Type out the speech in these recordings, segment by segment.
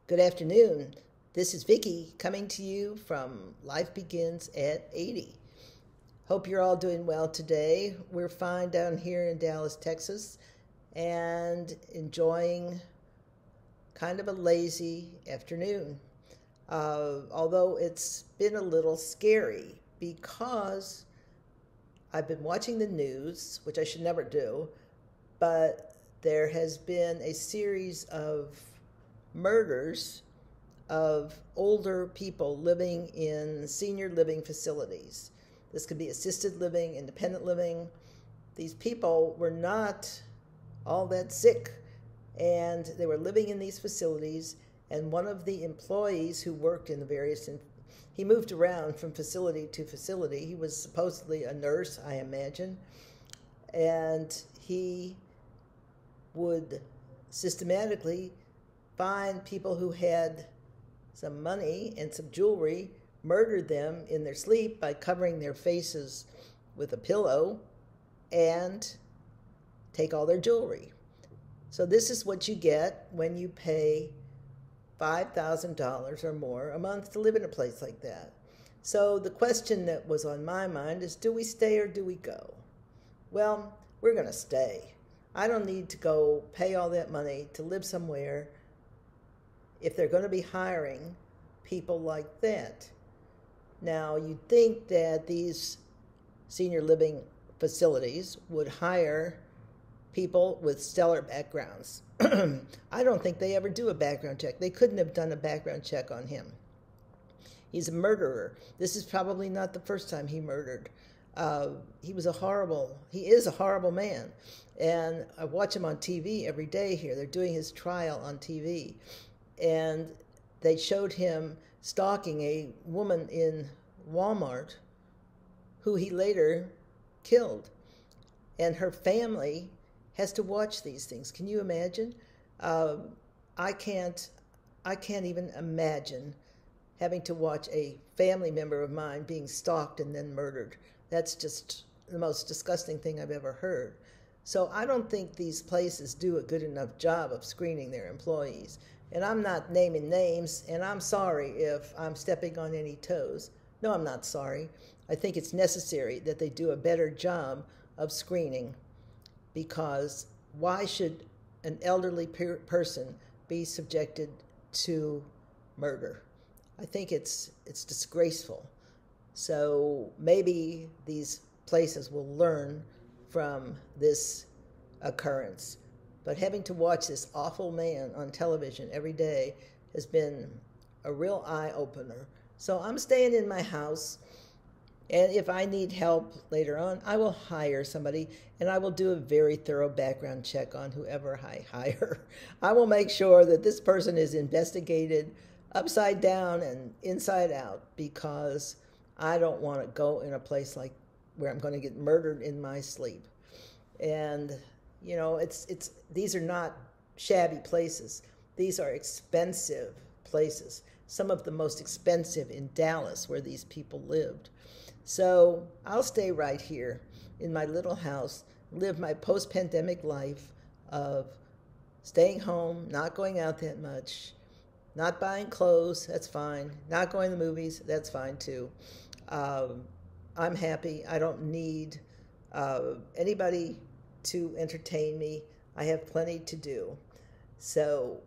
Good afternoon. This is Vicki coming to you from Life Begins at 80. Hope you're all doing well today. We're fine down here in Dallas, Texas, and enjoying kind of a lazy afternoon. Although it's been a little scary because I've been watching the news, which I should never do, but there has been a series of murders of older people living in senior living facilities. This could be assisted living, independent living. These people were not all that sick, and they were living in these facilities, and one of the employees who worked in the various, he moved around from facility to facility. He was supposedly a nurse, I imagine, and he would systematically find people who had some money and some jewelry, murder them in their sleep by covering their faces with a pillow, and take all their jewelry. So this is what you get when you pay $5,000 or more a month to live in a place like that. So the question that was on my mind is, do we stay or do we go? Well, we're going to stay. I don't need to go pay all that money to live somewhere if they're going to be hiring people like that. Now, you'd think that these senior living facilities would hire people with stellar backgrounds. I don't think they ever do a background check. They couldn't have done a background check on him. He's a murderer. This is probably not the first time he murdered. He is a horrible man. And I watch him on TV every day here. They're doing his trial on TV. And they showed him stalking a woman in Walmart who he later killed. And her family has to watch these things. Can you imagine? I can't even imagine having to watch a family member of mine being stalked and then murdered. That's just the most disgusting thing I've ever heard. So I don't think these places do a good enough job of screening their employees. And I'm not naming names, and I'm sorry if I'm stepping on any toes. No, I'm not sorry. I think it's necessary that they do a better job of screening, because why should an elderly person be subjected to murder? I think it's disgraceful. So maybe these places will learn from this occurrence. But having to watch this awful man on television every day has been a real eye-opener. So I'm staying in my house, and if I need help later on, I will hire somebody, and I will do a very thorough background check on whoever I hire. I will make sure that this person is investigated upside down and inside out, because I don't want to go in a place like where I'm going to get murdered in my sleep. And you know, these are not shabby places. These are expensive places, some of the most expensive in Dallas, where these people lived. So I'll stay right here in my little house, live my post-pandemic life of staying home, not going out that much, not buying clothes, that's fine, not going to the movies, that's fine too. I'm happy. I don't need anybody to entertain me. I have plenty to do. So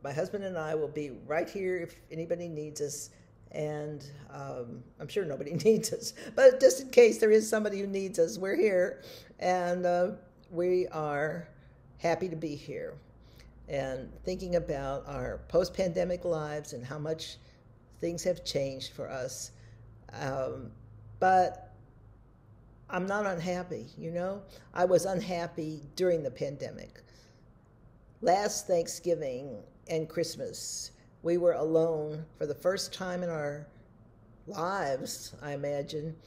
my husband and I will be right here if anybody needs us, and I'm sure nobody needs us, but just in case there is somebody who needs us, we're here, and we are happy to be here and thinking about our post-pandemic lives and how much things have changed for us. But I'm not unhappy, you know? I was unhappy during the pandemic. Last Thanksgiving and Christmas, we were alone for the first time in our lives, I imagine.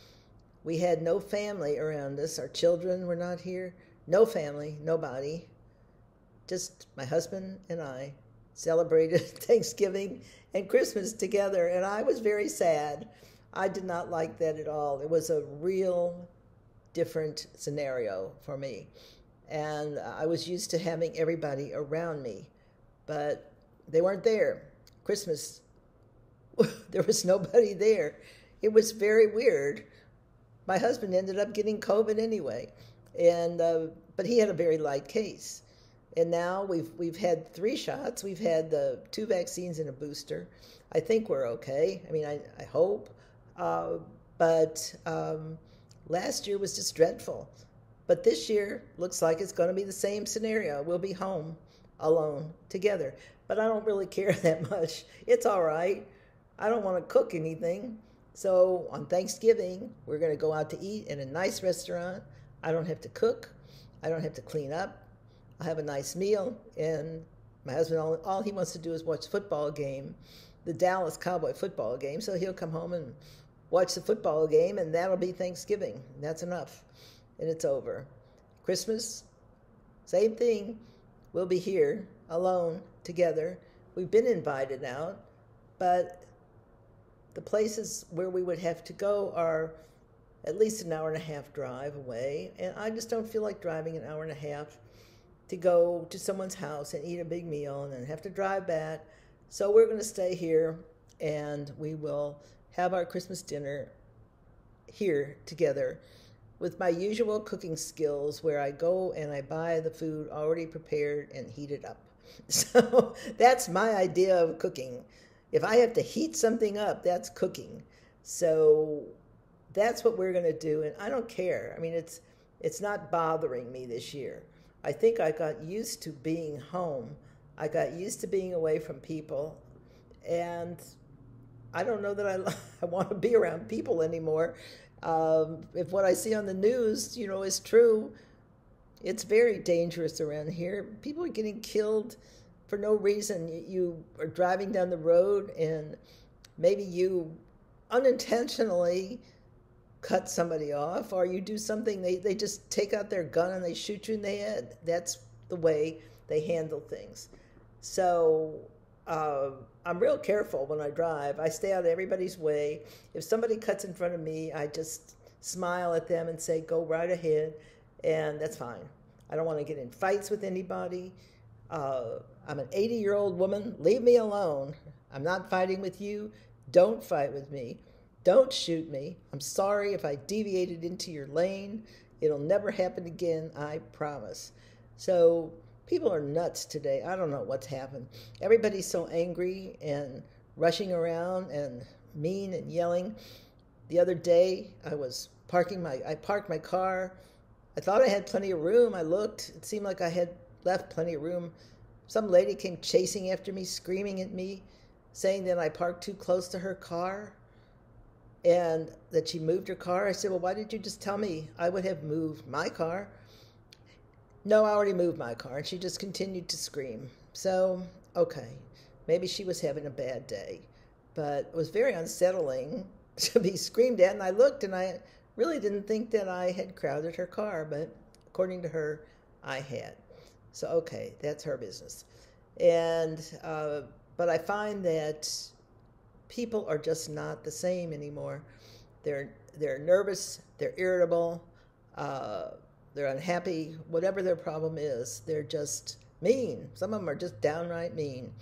We had no family around us. Our children were not here. No family, nobody. Just my husband and I celebrated Thanksgiving and Christmas together, and I was very sad. I did not like that at all. It was a real different scenario for me. And I was used to having everybody around me. But they weren't there. Christmas, there was nobody there. It was very weird. My husband ended up getting COVID anyway, and but he had a very light case. And now we've had 3 shots. We've had the 2 vaccines and a booster. I think we're okay. I mean, I hope. But last year was just dreadful. But this year looks like it's going to be the same scenario. We'll be home alone together. But I don't really care that much. It's all right. I don't want to cook anything. So on Thanksgiving, we're going to go out to eat in a nice restaurant. I don't have to cook. I don't have to clean up. I'll have a nice meal. And my husband, all he wants to do is watch football game, the Dallas Cowboy football game. So he'll come home and watch the football game, and that'll be Thanksgiving. That's enough. And it's over. Christmas, same thing. We'll be here alone together. We've been invited out, but the places where we would have to go are at least an hour and a half drive away, and I just don't feel like driving an hour and a half to go to someone's house and eat a big meal and then have to drive back. So we're going to stay here, and we will have our Christmas dinner here together with my usual cooking skills, where I go and I buy the food already prepared and heat it up. So that's my idea of cooking. If I have to heat something up, that's cooking. So that's what we're going to do, and I don't care. I mean, it's not bothering me this year. I think I got used to being home. I got used to being away from people, and I don't know that I want to be around people anymore. If what I see on the news, is true, it's very dangerous around here. People are getting killed for no reason. You are driving down the road and maybe you unintentionally cut somebody off, or you do something, they just take out their gun and they shoot you in the head. That's the way they handle things. So I'm real careful when I drive. I stay out of everybody's way. If somebody cuts in front of me, I just smile at them and say, go right ahead, and that's fine. I don't want to get in fights with anybody. I'm an 80-year-old woman. Leave me alone. I'm not fighting with you. Don't fight with me. Don't shoot me. I'm sorry if I deviated into your lane. It'll never happen again, I promise. So people are nuts today. I don't know what's happened. Everybody's so angry and rushing around and mean and yelling. The other day, I parked my car. I thought I had plenty of room. I looked. It seemed like I had left plenty of room. Some lady came chasing after me, screaming at me, saying that I parked too close to her car and that she moved her car. I said, well, why did you just tell me? I would have moved my car. No, I already moved my car. And she just continued to scream. So, okay, maybe she was having a bad day. But it was very unsettling to be screamed at. And I looked, and I really didn't think that I had crowded her car. But according to her, I had. So, okay, that's her business. And but I find that people are just not the same anymore. They're nervous. They're irritable. They're unhappy, whatever their problem is. They're just mean. Some of them are just downright mean.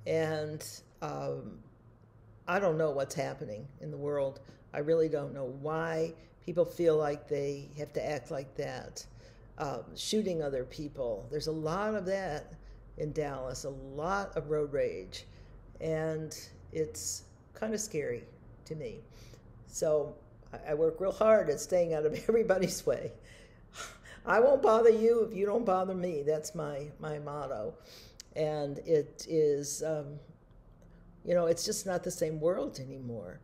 And I don't know what's happening in the world. I really don't know why people feel like they have to act like that. Shooting other people. There's a lot of that in Dallas, a lot of road rage. And it's kind of scary to me. So I work real hard at staying out of everybody's way. I won't bother you if you don't bother me. That's my motto. And it is, it's just not the same world anymore.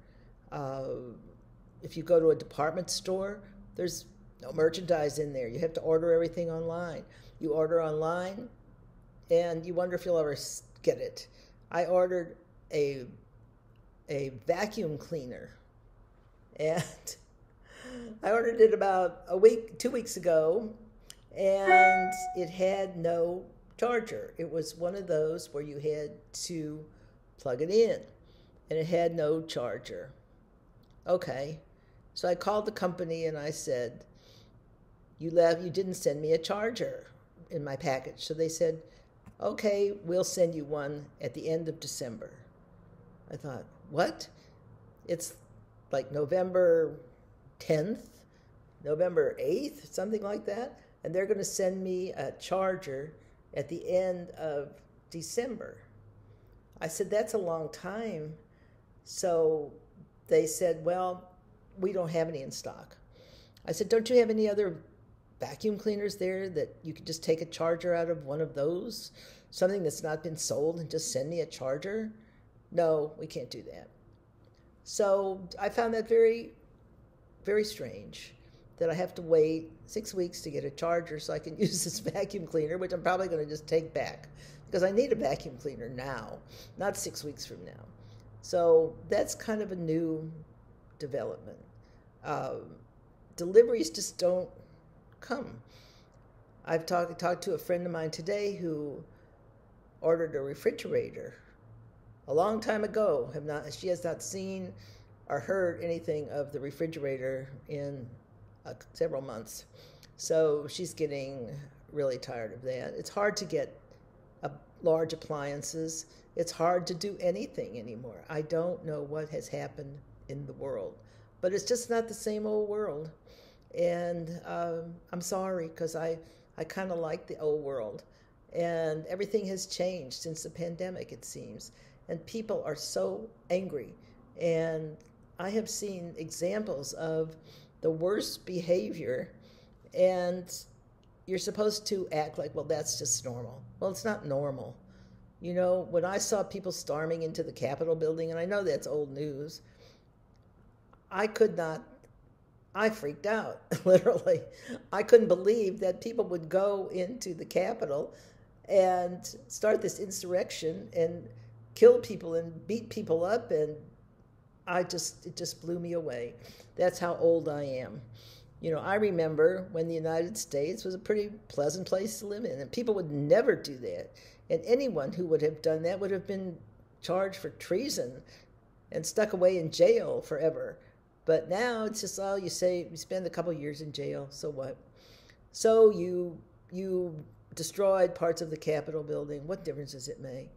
If you go to a department store, there's no merchandise in there. You have to order everything online. You order online, and you wonder if you'll ever get it. I ordered a vacuum cleaner, and I ordered it about 2 weeks ago, and it had no charger. It was one of those where you had to plug it in, and it had no charger. Okay, so I called the company and I said, you didn't send me a charger in my package. So they said, Okay, we'll send you one at the end of December. I thought, what? It's like November 10th, November 8th, something like that. And they're going to send me a charger at the end of December. I said, that's a long time. So they said, well, we don't have any in stock. I said, don't you have any other vacuum cleaners there that you could just take a charger out of one of those? Something that's not been sold and just send me a charger? No, we can't do that. So I found that very, very strange that I have to wait 6 weeks to get a charger so I can use this vacuum cleaner, which I'm probably going to just take back because I need a vacuum cleaner now, not 6 weeks from now. So that's kind of a new development. Deliveries just don't come. I've talked to a friend of mine today who ordered a refrigerator a long time ago. She has not seen or heard anything of the refrigerator in several months. So she's getting really tired of that. It's hard to get large appliances. It's hard to do anything anymore. I don't know what has happened in the world, but it's just not the same old world. And I'm sorry, because I kind of like the old world. And everything has changed since the pandemic, it seems. And people are so angry. And I have seen examples of the worst behavior, and you're supposed to act like, well, that's just normal. Well, it's not normal. You know, when I saw people storming into the Capitol building, and I know that's old news, I freaked out, literally. I couldn't believe that people would go into the Capitol and start this insurrection and kill people and beat people up, and it just blew me away. That's how old I am. You know, I remember when the United States was a pretty pleasant place to live in, and people would never do that. And anyone who would have done that would have been charged for treason and stuck away in jail forever. But now it's just, you spend a couple years in jail, so what? So you destroyed parts of the Capitol building. What difference does it make?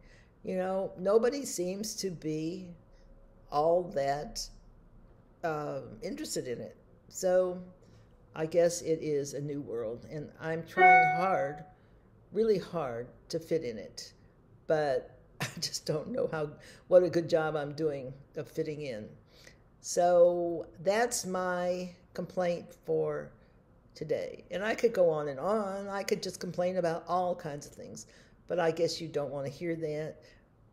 You know, nobody seems to be all that interested in it. So I guess it is a new world, and I'm trying hard, really hard, to fit in it. But I just don't know what a good job I'm doing of fitting in. So that's my complaint for today. And I could go on and on. I could just complain about all kinds of things. But I guess you don't want to hear that.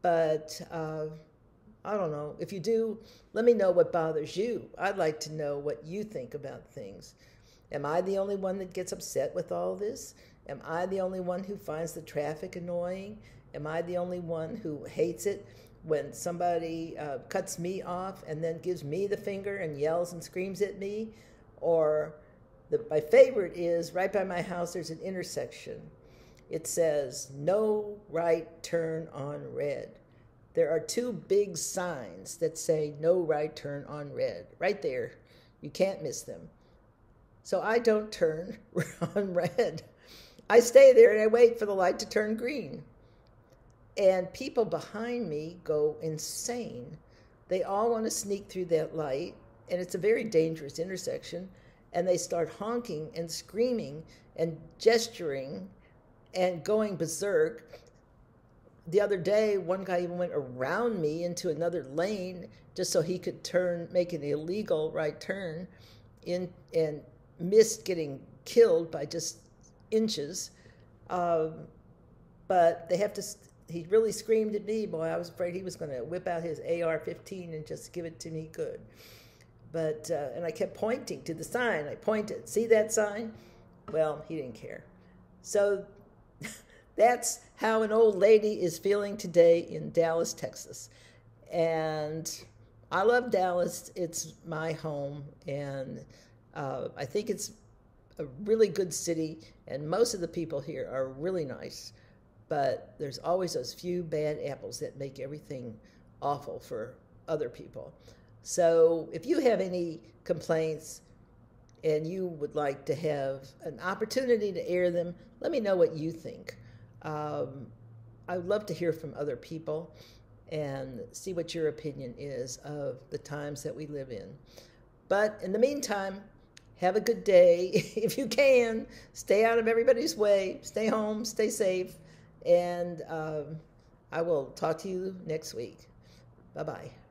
But I don't know. If you do, let me know what bothers you. I'd like to know what you think about things. Am I the only one that gets upset with all this? Am I the only one who finds the traffic annoying? Am I the only one who hates it when somebody cuts me off and then gives me the finger and yells and screams at me? Or my favorite is right by my house, there's an intersection. It says, no right turn on red. There are two big signs that say no right turn on red, right there. You can't miss them. So I don't turn on red. I stay there and I wait for the light to turn green. And people behind me go insane. They all want to sneak through that light, and it's a very dangerous intersection, and they start honking and screaming and gesturing and going berserk. The other day, one guy even went around me into another lane just so he could make an illegal right turn and missed getting killed by just inches. But they have to... He really screamed at me. Boy, I was afraid he was going to whip out his AR-15 and just give it to me good. But, and I kept pointing to the sign. I pointed. See that sign? Well, he didn't care. So that's how an old lady is feeling today in Dallas, Texas. And I love Dallas. It's my home. And I think it's a really good city. And most of the people here are really nice. But there's always those few bad apples that make everything awful for other people. So if you have any complaints and you would like to have an opportunity to air them, let me know what you think. I would love to hear from other people and see what your opinion is of the times that we live in. But in the meantime, have a good day. If you can, stay out of everybody's way. Stay home, stay safe, and I will talk to you next week. Bye-bye.